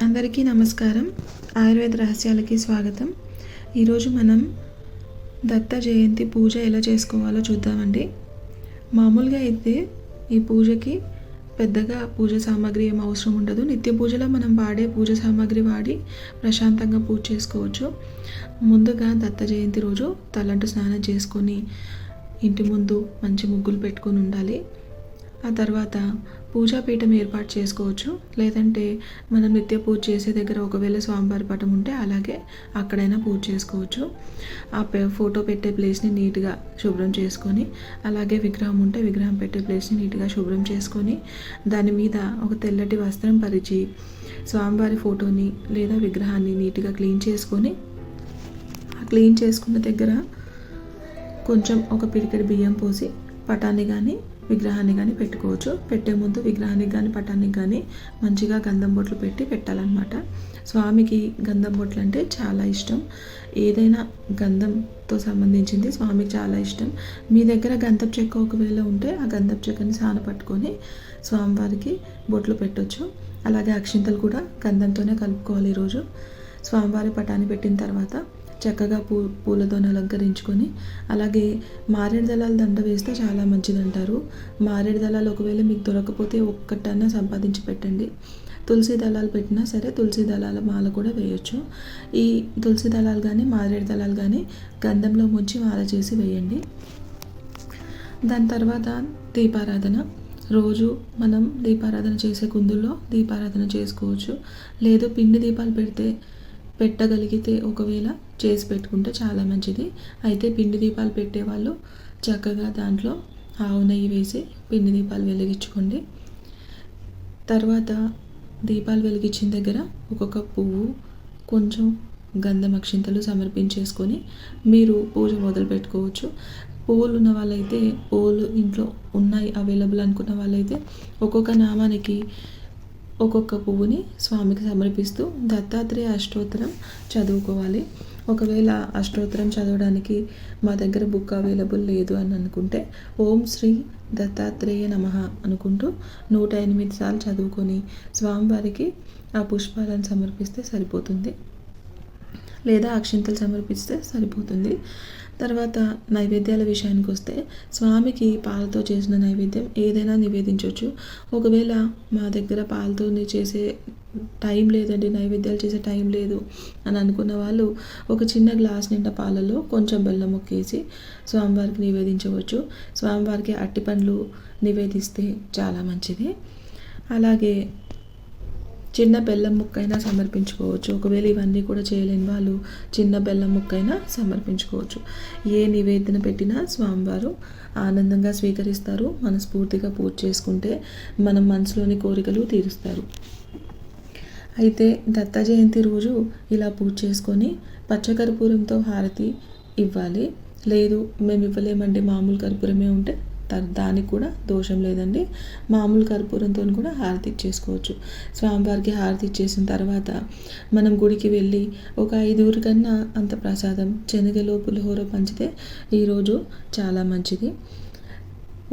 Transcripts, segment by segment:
అందరికీ నమస్కారం. ఆయుర్వేద రహస్యాలకి స్వాగతం. ఈరోజు మనం దత్త జయంతి పూజ ఎలా చేసుకోవాలో చూద్దామండి. మామూలుగా అయితే ఈ పూజకి పెద్దగా పూజ సామాగ్రి ఏం అవసరం ఉండదు. నిత్య పూజలో మనం వాడే పూజ సామాగ్రి వాడి ప్రశాంతంగా పూజ చేసుకోవచ్చు. ముందుగా దత్త జయంతి రోజు తలంటు స్నానం చేసుకొని ఇంటి ముందు మంచి ముగ్గులు పెట్టుకొని ఉండాలి. ఆ తర్వాత పూజాపీఠం ఏర్పాటు చేసుకోవచ్చు. లేదంటే మనం నిత్య పూజ చేసే దగ్గర ఒకవేళ స్వామివారి పటం ఉంటే అలాగే అక్కడైనా పూజ చేసుకోవచ్చు. ఆ ఫోటో పెట్టే ప్లేస్ని నీట్గా శుభ్రం చేసుకొని, అలాగే విగ్రహం ఉంటే విగ్రహం పెట్టే ప్లేస్ని నీట్గా శుభ్రం చేసుకొని, దాని మీద ఒక తెల్లటి వస్త్రం పరిచి స్వామివారి ఫోటోని లేదా విగ్రహాన్ని నీట్గా క్లీన్ చేసుకొని, ఆ క్లీన్ చేసుకున్న దగ్గర కొంచెం ఒక పిడికెడు బియ్యం పోసి పటాన్ని కానీ విగ్రహాన్ని కానీ పెట్టుకోవచ్చు. పెట్టే ముందు విగ్రహానికి కానీ పటానికి కానీ మంచిగా గంధం బొట్లు పెట్టి పెట్టాలన్నమాట. స్వామికి గంధం బొట్లు అంటే చాలా ఇష్టం. ఏదైనా గంధంతో సంబంధించింది స్వామికి చాలా ఇష్టం. మీ దగ్గర గంధపు చెక్క ఒకవేళ ఉంటే ఆ గంధపు చెక్కని సాన పట్టుకొని స్వామివారికి బొట్లు పెట్టవచ్చు. అలాగే అక్షింతలు కూడా గంధంతోనే కలుపుకోవాలి. ఈరోజు స్వామివారి పటాన్ని పెట్టిన తర్వాత చక్కగా పూలతో అలంకరించుకొని, అలాగే మారేడు దళాలు దండ వేస్తే చాలా మంచిదంటారు. మారేడు దళాలు ఒకవేళ మీకు దొరకకపోతే ఒక్కటన్నా సంపాదించి పెట్టండి. తులసి దళాలు పెట్టినా సరే తులసి దళాల మాల కూడా వేయచ్చు. ఈ తులసి దళాలు కానీ మారేడు దళాలు కానీ గంధంలో ముంచి మాల చేసి వేయండి. దాని తర్వాత దీపారాధన. రోజు మనం దీపారాధన చేసే కుందుల్లో దీపారాధన చేసుకోవచ్చు. లేదు పిండి దీపాలు పెట్టగలిగితే ఒకవేళ చేసి పెట్టుకుంటే చాలా మంచిది. అయితే పిండి దీపాలు పెట్టేవాళ్ళు చక్కగా దాంట్లో ఆవు నెయ్యి వేసి పిండి దీపాలు వెలిగించుకోండి. తర్వాత దీపాలు వెలిగించిన దగ్గర ఒక్కొక్క పువ్వు, కొంచెం గంధం అక్షింతలు సమర్పించేసుకొని మీరు పూజ మొదలు పెట్టుకోవచ్చు. పువ్వులు ఉన్న వాళ్ళైతే పువ్వులు ఇంట్లో ఉన్నాయి అవైలబుల్ అనుకున్న వాళ్ళైతే ఒక్కొక్క నామానికి ఒక్కొక్క పువ్వుని స్వామికి సమర్పిస్తూ దత్తాత్రేయ అష్టోత్తరం చదువుకోవాలి. ఒకవేళ అష్టోత్తరం చదవడానికి మా దగ్గర బుక్ అవైలబుల్ లేదు అని అనుకుంటే ఓం శ్రీ దత్తాత్రేయ నమః అనుకుంటూ 108 సార్లు చదువుకొని స్వామివారికి ఆ పుష్పాలను సమర్పిస్తే సరిపోతుంది. లేదా అక్షింతలు సమర్పిస్తే సరిపోతుంది. తర్వాత నైవేద్యాల విషయానికి వస్తే స్వామికి పాలతో చేసిన నైవేద్యం ఏదైనా నివేదించవచ్చు. ఒకవేళ మా దగ్గర పాలతో చేసే టైం లేదండి, నైవేద్యాలు చేసే టైం లేదు అని అనుకున్న వాళ్ళు ఒక చిన్న గ్లాస్ నిండా పాలలో కొంచెం బెల్లం ముక్కేసి స్వామివారికి నివేదించవచ్చు. స్వామివారికి అట్టిపండ్లు నివేదిస్తే చాలా మంచిది. అలాగే చిన్న బెల్లం ముక్కైనా సమర్పించుకోవచ్చు. ఒకవేళ ఇవన్నీ కూడా చేయలేని వాళ్ళు చిన్న బెల్లం ముక్కైనా సమర్పించుకోవచ్చు. ఏ నివేదన పెట్టినా స్వామివారు ఆనందంగా స్వీకరిస్తారు. మనస్ఫూర్తిగా పూజ చేసుకుంటే మన మనసులోని కోరికలు తీరుస్తారు. అయితే దత్త జయంతి రోజు ఇలా పూజ చేసుకొని పచ్చకర్పూరంతో హారతి ఇవ్వాలి. లేదు మేము ఇవ్వలేమండి, మామూలు కర్పూరమే ఉంటే దానికి కూడా దోషం లేదండి. మామూలు కర్పూరంతో కూడా హారతి ఇచ్చేసుకోవచ్చు. స్వామివారికి హారతి ఇచ్చేసిన తర్వాత మనం గుడికి వెళ్ళి ఒక 5 కన్నా అంత ప్రసాదం శనగలో పులిహోర పంచితే ఈరోజు చాలా మంచిది.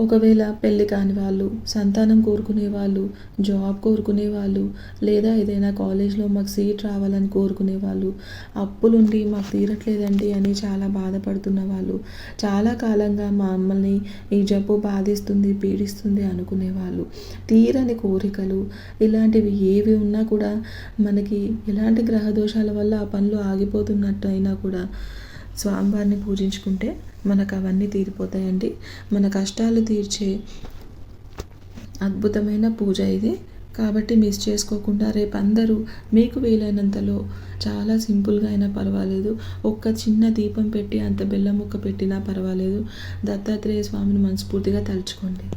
ఒకవేళ పెళ్ళి కాని వాళ్ళు, సంతానం కోరుకునే వాళ్ళు, జాబ్ కోరుకునే వాళ్ళు, లేదా ఏదైనా కాలేజ్లో మాకు సీట్ రావాలని కోరుకునే వాళ్ళు, అప్పులుండి మాకు తీరట్లేదండి అని చాలా బాధపడుతున్న వాళ్ళు, చాలా కాలంగా మమ్మల్ని ఈ జబ్బు బాధిస్తుంది పీడిస్తుంది అనుకునే వాళ్ళు, తీరని కోరికలు ఇలాంటివి ఏవి ఉన్నా కూడా మనకి ఎలాంటి గ్రహ దోషాల వల్ల ఆ పనులు ఆగిపోతున్నట్టు అయినా కూడా స్వామివారిని పూజించుకుంటే మనకు అవన్నీ తీరిపోతాయండి. మన కష్టాలు తీర్చే అద్భుతమైన పూజ ఇది. కాబట్టి మిస్ చేసుకోకుండా రేపు అందరూ మీకు వీలైనంతలో చాలా సింపుల్గా అయినా పర్వాలేదు, ఒక్క చిన్న దీపం పెట్టి అంత బెల్లం ముక్క పెట్టినా పర్వాలేదు, దత్తాత్రేయ స్వామిని మనస్ఫూర్తిగా తలుచుకోండి.